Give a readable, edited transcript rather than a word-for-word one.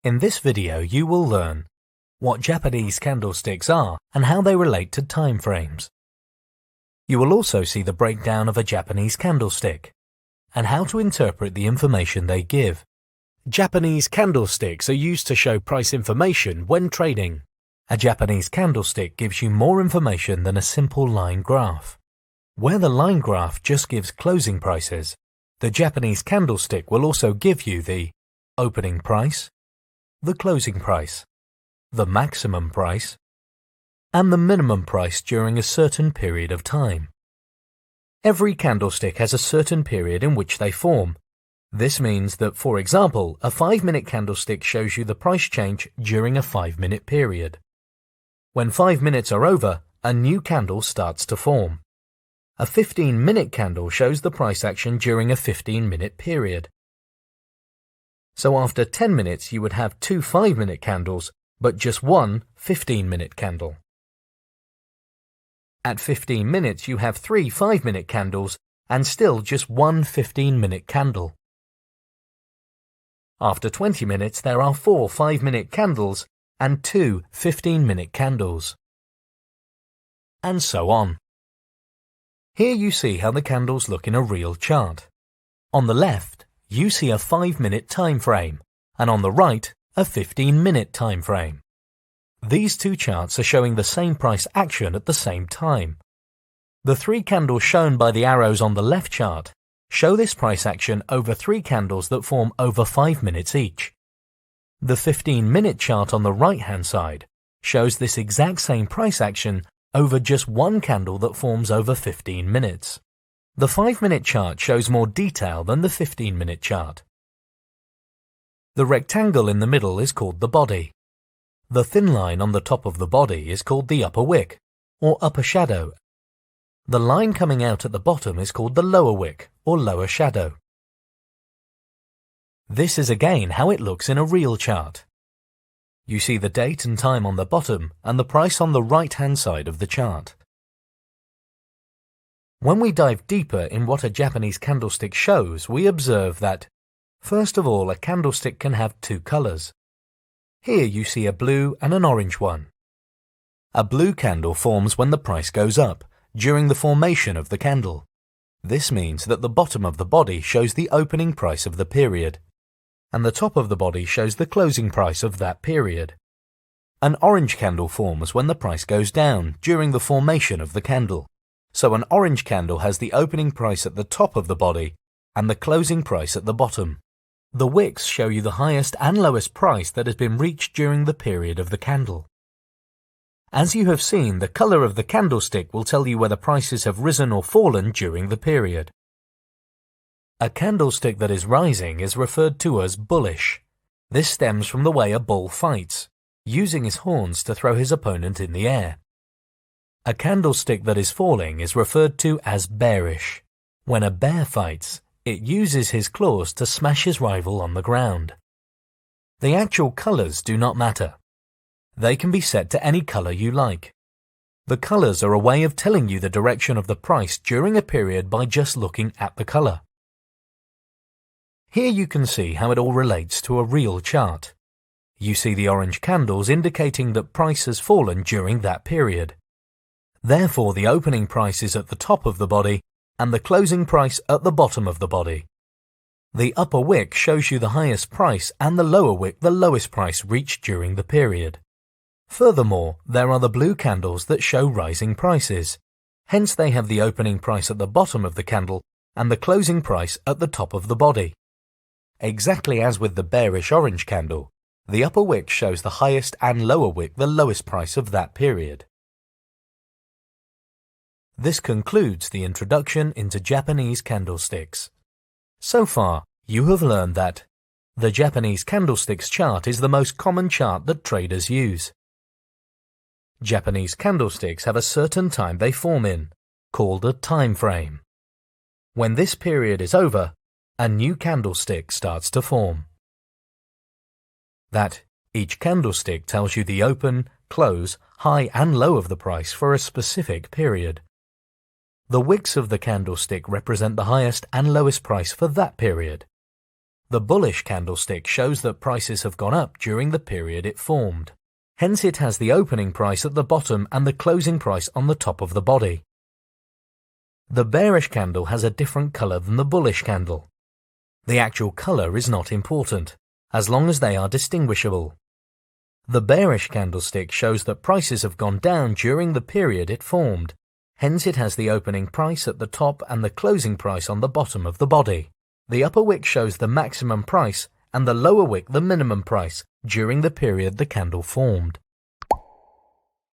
In this video you will learn what Japanese candlesticks are and how they relate to time frames. You will also see the breakdown of a Japanese candlestick and how to interpret the information they give. Japanese candlesticks are used to show price information when trading. A Japanese candlestick gives you more information than a simple line graph. Where the line graph just gives closing prices, the Japanese candlestick will also give you the opening price, the closing price, the maximum price, and the minimum price during a certain period of time. Every candlestick has a certain period in which they form. This means that, for example, a 5-minute candlestick shows you the price change during a 5-minute period. When 5 minutes are over, a new candle starts to form. A 15-minute candle shows the price action during a 15-minute period. So after 10 minutes you would have 2 5-minute candles, but just one 15-minute candle. At 15 minutes you have 3 5-minute candles and still just one 15-minute candle. After 20 minutes there are 4 5-minute candles and 2 15-minute candles. And so on. Here you see how the candles look in a real chart. On the left, you see a 5-minute time frame, and on the right, a 15-minute time frame. These two charts are showing the same price action at the same time. The 3 candles shown by the arrows on the left chart show this price action over 3 candles that form over 5 minutes each. The 15-minute chart on the right-hand side shows this exact same price action over just one candle that forms over 15 minutes. The 5-minute chart shows more detail than the 15-minute chart. The rectangle in the middle is called the body. The thin line on the top of the body is called the upper wick, or upper shadow. The line coming out at the bottom is called the lower wick, or lower shadow. This is again how it looks in a real chart. You see the date and time on the bottom and the price on the right-hand side of the chart. When we dive deeper in what a Japanese candlestick shows, we observe that, first of all, a candlestick can have 2 colors. Here you see a blue and an orange one. A blue candle forms when the price goes up, during the formation of the candle. This means that the bottom of the body shows the opening price of the period, and the top of the body shows the closing price of that period. An orange candle forms when the price goes down, during the formation of the candle. So an orange candle has the opening price at the top of the body and the closing price at the bottom. The wicks show you the highest and lowest price that has been reached during the period of the candle. As you have seen, the color of the candlestick will tell you whether prices have risen or fallen during the period. A candlestick that is rising is referred to as bullish. This stems from the way a bull fights, using his horns to throw his opponent in the air. A candlestick that is falling is referred to as bearish. When a bear fights, it uses his claws to smash his rival on the ground. The actual colors do not matter. They can be set to any color you like. The colors are a way of telling you the direction of the price during a period by just looking at the color. Here you can see how it all relates to a real chart. You see the orange candles indicating that price has fallen during that period. Therefore, the opening price is at the top of the body and the closing price at the bottom of the body. The upper wick shows you the highest price and the lower wick the lowest price reached during the period. Furthermore, there are the blue candles that show rising prices. Hence they have the opening price at the bottom of the candle and the closing price at the top of the body. Exactly as with the bearish orange candle, the upper wick shows the highest and lower wick the lowest price of that period. This concludes the introduction into Japanese candlesticks. So far, you have learned that the Japanese candlesticks chart is the most common chart that traders use. Japanese candlesticks have a certain time they form in, called a time frame. When this period is over, a new candlestick starts to form. That each candlestick tells you the open, close, high and low of the price for a specific period. The wicks of the candlestick represent the highest and lowest price for that period. The bullish candlestick shows that prices have gone up during the period it formed. Hence it has the opening price at the bottom and the closing price on the top of the body. The bearish candle has a different color than the bullish candle. The actual color is not important, as long as they are distinguishable. The bearish candlestick shows that prices have gone down during the period it formed. Hence it has the opening price at the top and the closing price on the bottom of the body. The upper wick shows the maximum price and the lower wick the minimum price during the period the candle formed.